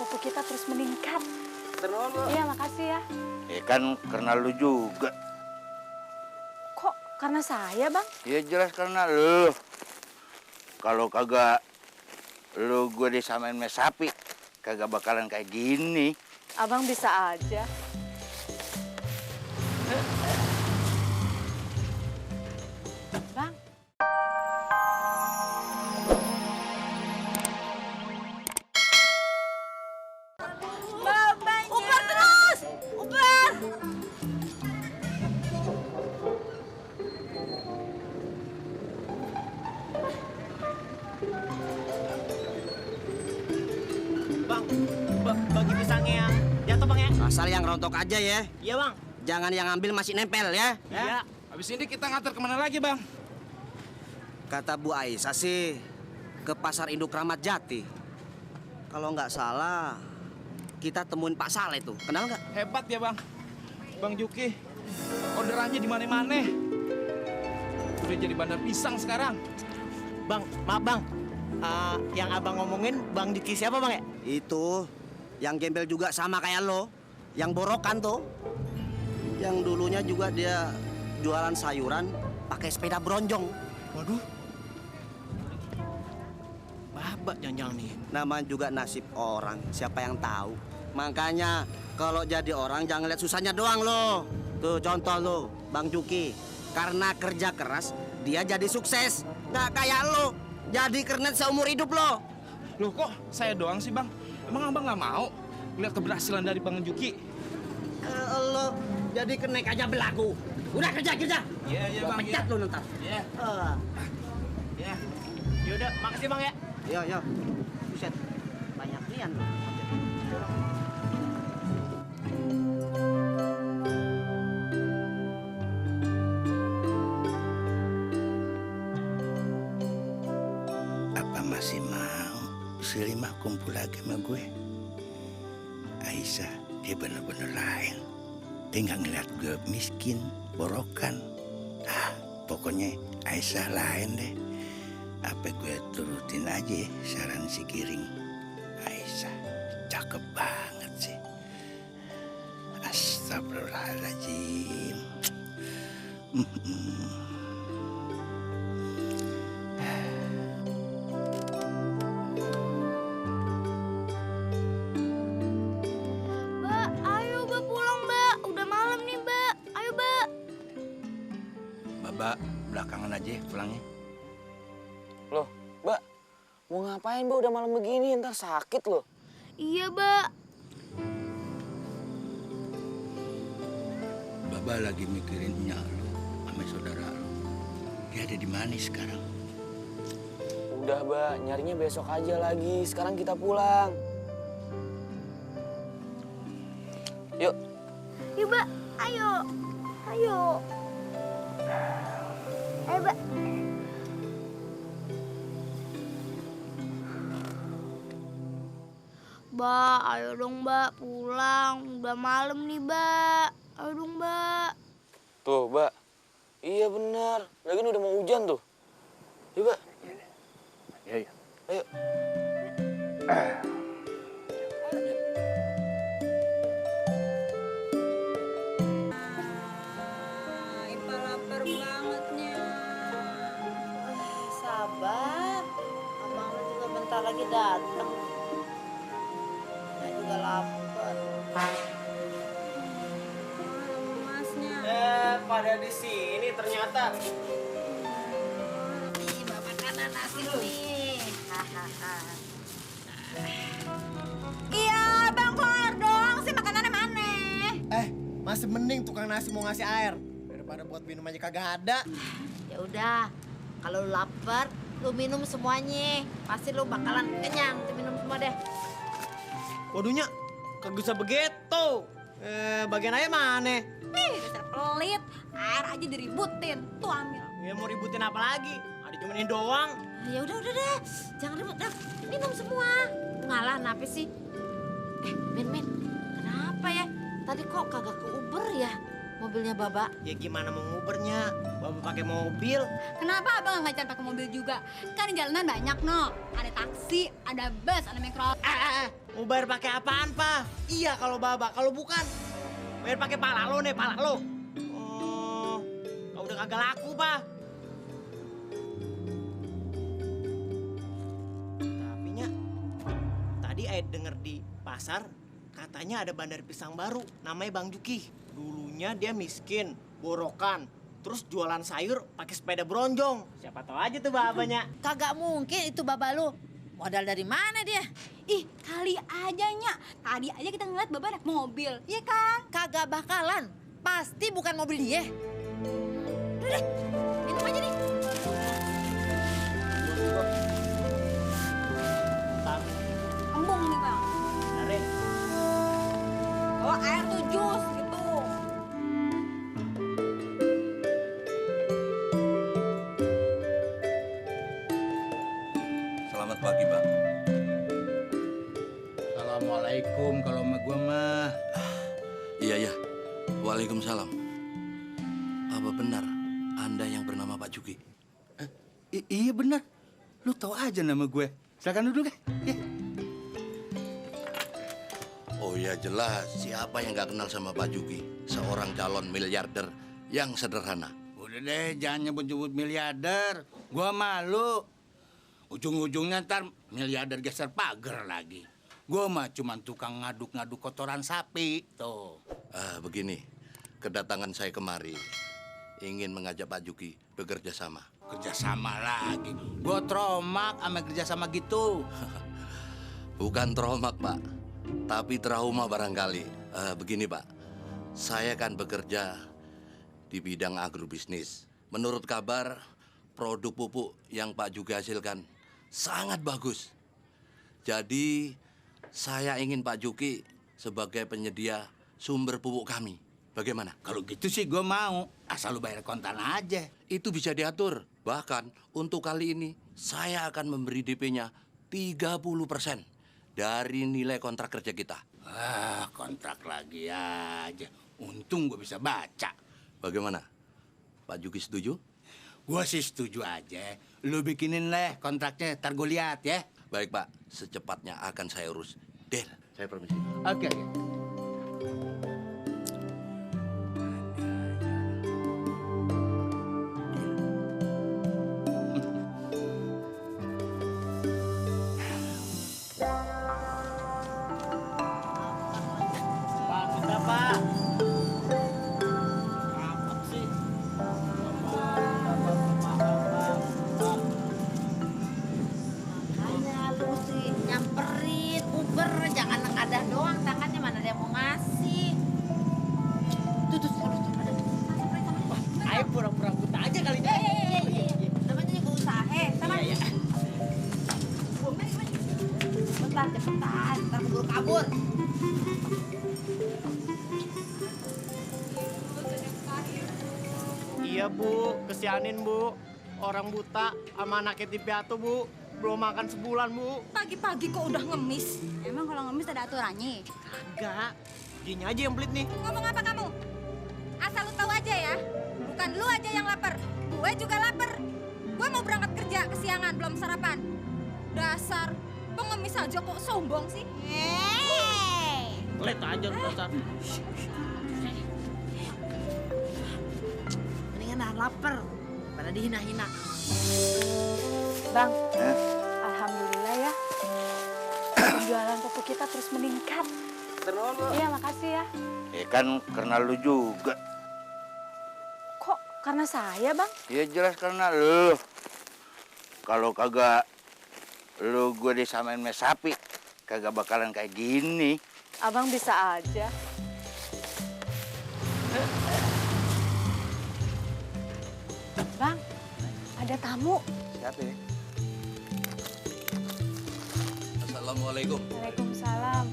foto kita terus meningkat. Terus. Iya, makasih ya. Kan karena lu juga. Kok karena saya, Bang? Ya jelas karena lu. Kalau kagak lu gue disamain sama sapi, kagak bakalan kayak gini. Abang bisa aja. Bang. Uber terus! Uber! Bang, bagi pisangnya yang jatuh bang ya? Asal yang rontok aja ya. Iya bang. Jangan yang ambil masih nempel ya. Iya. Habis ini kita ngantar kemana lagi, Bang? Kata Bu Aisyah sih ke pasar induk Ramat Jati. Kalau nggak salah kita temuin Pak Saleh tuh. Kenal nggak? Hebat ya, Bang. Bang Juki, orderannya di mana-mana. Udah jadi bandar pisang sekarang. Bang, maaf bang. Yang abang ngomongin Bang Juki siapa bang ya? Itu yang gembel juga sama kayak lo, yang borokan tuh. Yang dulunya juga dia jualan sayuran pakai sepeda bronjong. Waduh. Babak jangan-jangan nih. Namanya juga nasib orang, siapa yang tahu. Makanya kalau jadi orang jangan lihat susahnya doang lo. Tuh contoh lo, Bang Juki. Karena kerja keras, dia jadi sukses. Nggak kayak lo, jadi kernet seumur hidup lo. Loh kok saya doang sih, Bang? Emang Abang nggak mau lihat keberhasilan dari Bang Juki? Lo jadi kenek aja belagu. Udah kerja. Iya, Gua Bang. pecat lo ntar. Iya. Ya. Yaudah, makasih bang ya. Yo. Buset, banyak lian lo. Apa masih mau si Lima kumpul lagi sama gue? Aisyah, dia bener-bener lain. Dia nggak ngeliat gue miskin, borokan. Pokoknya Aisyah lain deh. Apa gue turutin aja saran si Giring. Aisyah, cakep banget sih. Astagfirullahaladzim. Mbak, ayo Mbak pulang Mbak. Udah malam nih Mbak. Ayo Mbak. Babak, belakangan aja pulangnya. Loh, Mbak, mau ngapain Mbak udah malam begini? Ntar sakit loh. Iya Mbak. Baba lagi mikirin nyak lu sama saudara lu. Dia ada di mana sekarang? Udah Mbak, nyarinya besok aja lagi. Sekarang kita pulang. Yuk. Yuk Mbak, ayo. Ayo. Ayo Mbak. Mbak, ayo dong Mbak pulang. Udah malam nih Mbak. Ayo dong Mbak. Tuh, Mbak. Iya benar. Lagian udah mau hujan tuh. Yuk, Mbak. Iya. Ayo. Ipa lapar bangetnya. Sabar, abang lu juga bentar lagi datang. Saya juga lapar. Masnya. Pada di sini ternyata. Nih, bapak kanan nasi nih. Hahaha. Iya, Bang Koar dong sih makanannya mana? Masih mending tukang nasi mau ngasih air daripada buat minum aja kagak ada. Ya udah, kalau lu lapar, lu minum semuanya. Pasti lu bakalan kenyang. Tuh minum semua deh. Waduhnya, kagak bisa begitu. Bagian air mana? Dasar pelit, air aja diributin. Tuh ambil. Ya mau ributin apa lagi? Ada cuma ini doang. Ya udah deh. Jangan ribut dah. Minum semua. Ngalah kenapa sih? Min, kenapa ya? Tadi kok kagak ke Uber ya mobilnya Baba? Ya gimana mau ngubernya? Bapak pakai pakai mobil. Kenapa abang nggak jalan pakai mobil juga? Kan di jalanan banyak, no. Ada taksi, ada bus, ada mikro. Mau bayar pakai apaan, Pak? Iya kalau Baba, kalau bukan bayar pakai pala lo nih, pala lo. Oh, kau udah kagak laku, Pak. Tapi Nya, tadi Aed denger di pasar katanya ada bandar pisang baru, namanya Bang Juki. Dulunya dia miskin, borokan, terus jualan sayur pakai sepeda bronjong. Siapa tahu aja tuh babanya. Kagak mungkin itu baba lu. Modal dari mana dia? Ih, kali aja, Nya. Tadi aja kita ngeliat Baba naik mobil, iya kan? Kagak bakalan. Pasti bukan mobil dia. Udah deh, minum aja nih. Bentar, Embung nih, Bang. tarik. Oh, air tuh jus gitu. Selamat pagi, Bang. Assalamualaikum kalau sama gua mah. Iya. Waalaikumsalam. Apa benar Anda yang bernama Pak Juki? Iya benar. Lu tahu aja nama gue. Silakan duduk, ya. Oh ya jelas, siapa yang nggak kenal sama Pak Juki? Seorang calon miliarder yang sederhana. Udah deh, jangan nyebut-nyebut miliarder. Gua malu. Ujung-ujungnya ntar miliarder geser pagar lagi. Gua mah cuma tukang ngaduk-ngaduk kotoran sapi, tuh. Begini, kedatangan saya kemari ingin mengajak Pak Juki bekerja sama. Kerjasama lagi. Gua tromak sama kerjasama gitu. Bukan tromak, Pak, tapi trauma barangkali. Begini, Pak, saya kan bekerja di bidang agrobisnis. Menurut kabar, produk pupuk yang Pak Juki hasilkan sangat bagus. Jadi, saya ingin Pak Juki sebagai penyedia sumber pupuk kami. Bagaimana? Kalau gitu sih gua mau. Asal lu bayar kontan aja. Itu bisa diatur. Bahkan untuk kali ini, saya akan memberi DP-nya 30% dari nilai kontrak kerja kita. Kontrak lagi aja. Untung gua bisa baca. Bagaimana? Pak Juki setuju? Gua sih setuju aja. Lu bikinin leh kontraknya, ntar gua lihat ya. Baik, Pak. Secepatnya akan saya urus. Del, saya permisi. Oke. Pak, udah, Pak. Apa sih? Makanya lu sih nyamperin Uber, jangan nengadah doang tangannya, mana dia mau ngasih. Tuh, ada. Ayo pura-pura buta aja kali ini. Namanya juga usaha, sama. Cepetan, ntar keburu kabur. Iya, Bu. Kesianin, Bu. Orang buta sama anak yatim piatu, Bu. Belum makan sebulan, Bu. Pagi-pagi kok udah ngemis. Emang kalau ngemis ada aturannya? Enggak. Gini aja yang pelit nih. Ngomong apa kamu? Asal lu tahu aja ya. Bukan lu aja yang lapar. Gue juga lapar. Gue mau berangkat kerja kesiangan belum sarapan. Dasar pengemis aja kok sombong sih. Pelit aja lu dasar. Mendingan nahan lapar, pada dihina-hina. Bang, alhamdulillah ya. Jualan pupuk kita terus meningkat. Iya, makasih ya. Kan karena lu juga. Kok karena saya, Bang? Ya jelas karena lu. Kalau kagak lu gue disamain sama sapi, kagak bakalan kayak gini. Abang bisa aja. Bang, ada tamu. Siapa ya? Assalamualaikum. Waalaikumsalam.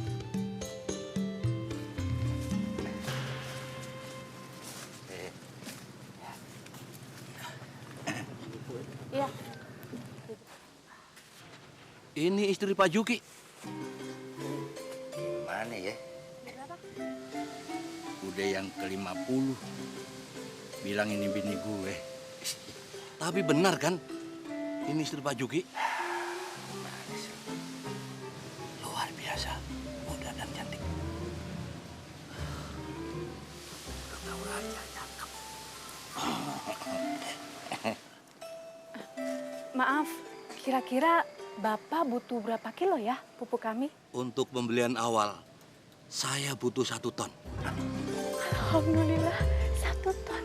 Iya. Ini istri Pak Juki. Mana ya? Udah yang ke-50. Bilang ini bini gue. Tapi benar kan? Ini istri Pak Juki? Luar biasa, muda dan cantik. Tahu aja cakep. Maaf, kira-kira Bapak butuh berapa kilo ya pupuk kami? Untuk pembelian awal, saya butuh 1 ton. Alhamdulillah, 1 ton.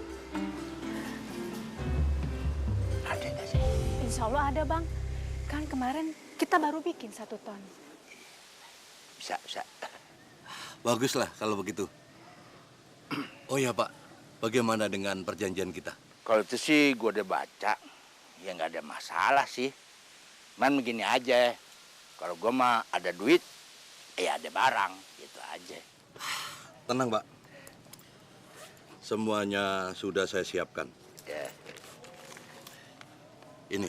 Ada nggak sih? Insya Allah ada, Bang. Kan kemarin kita baru bikin 1 ton. Bisa. Baguslah kalau begitu. Oh ya Pak, bagaimana dengan perjanjian kita? Kalau itu sih gue udah baca, ya nggak ada masalah sih. Man begini aja, kalau gue mah ada duit, ya ada barang, gitu aja. Tenang Pak, semuanya sudah saya siapkan. Ya. Ini.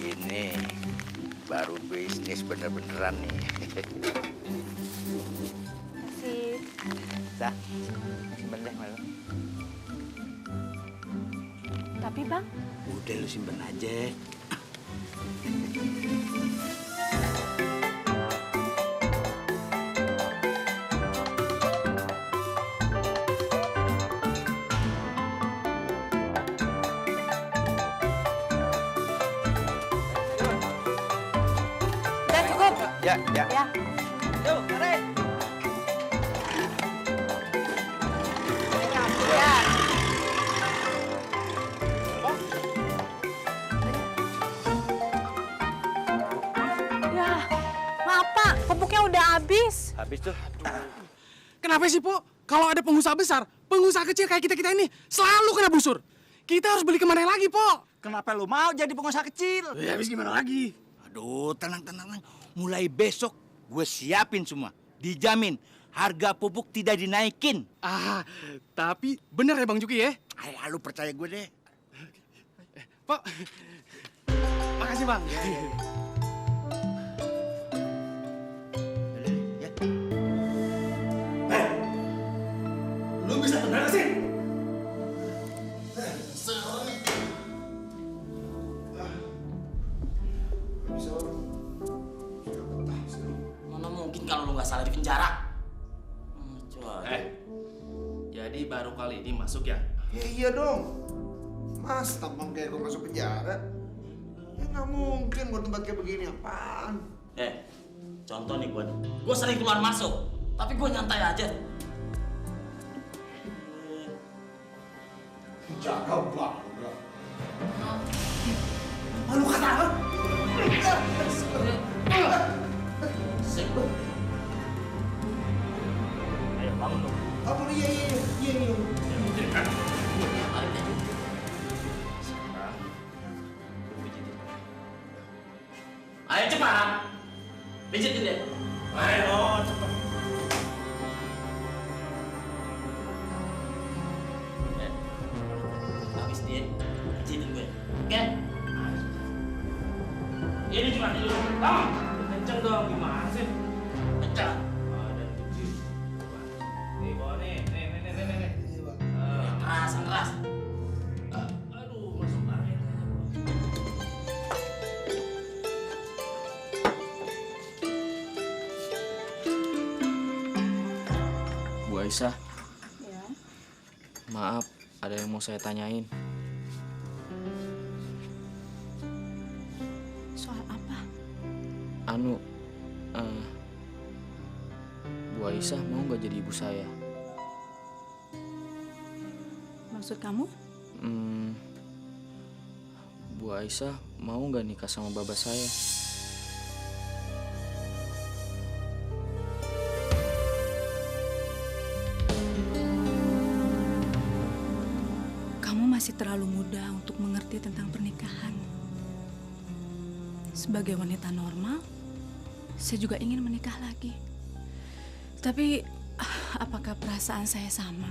Ini baru bisnis bener-beneran nih. Sih. Dah, simpen deh malu. Tapi Bang, Udah lu simpen aja. udah cukup. Ya. Ya. Yuk, tarik. Ya, maaf Pak, pupuknya udah habis. Habis tuh. Kenapa sih, Po? Kalau ada pengusaha besar, pengusaha kecil kayak kita-kita ini selalu kena busur. Kita harus beli kemana lagi, Po? Kenapa lu mau jadi pengusaha kecil? Ya, habis gimana lagi? Aduh, tenang. Mulai besok gue siapin semua. Dijamin harga pupuk tidak dinaikin. Ah, tapi bener ya Bang Juki ya? Ayo, lu percaya gue deh. Po, makasih Bang. Lu bisa tenang sih? Mana mungkin kalau lu nggak salah di penjara? Coba. Jadi baru kali ini masuk ya? Ya iya dong. Mas, tampang kayak gue masuk penjara. Ya nggak mungkin buat tempat kayak begini, apaan? Contoh nih gue sering keluar masuk, tapi gue nyantai aja. Jaga banget. Malu kata apa? Ayo bangun dong. Bangun, iya. Ayo cepat, pijitin deh. Ayo cepat. Habis dia, pijitin gue. Oke? Ini cuma dulu. Bang, kenceng dong, gimana sih? Kenceng. Nih, bawa nih. Keras. Aduh, masuk angin. Bu Aisyah, Ya. maaf, ada yang mau saya tanyain. Soal apa? Bu Aisyah mau nggak jadi ibu saya? Maksud kamu? Bu Aisyah mau nggak nikah sama baba saya? Kamu masih terlalu muda untuk mengerti tentang pernikahan. Sebagai wanita normal, saya juga ingin menikah lagi. Tapi, apakah perasaan saya sama?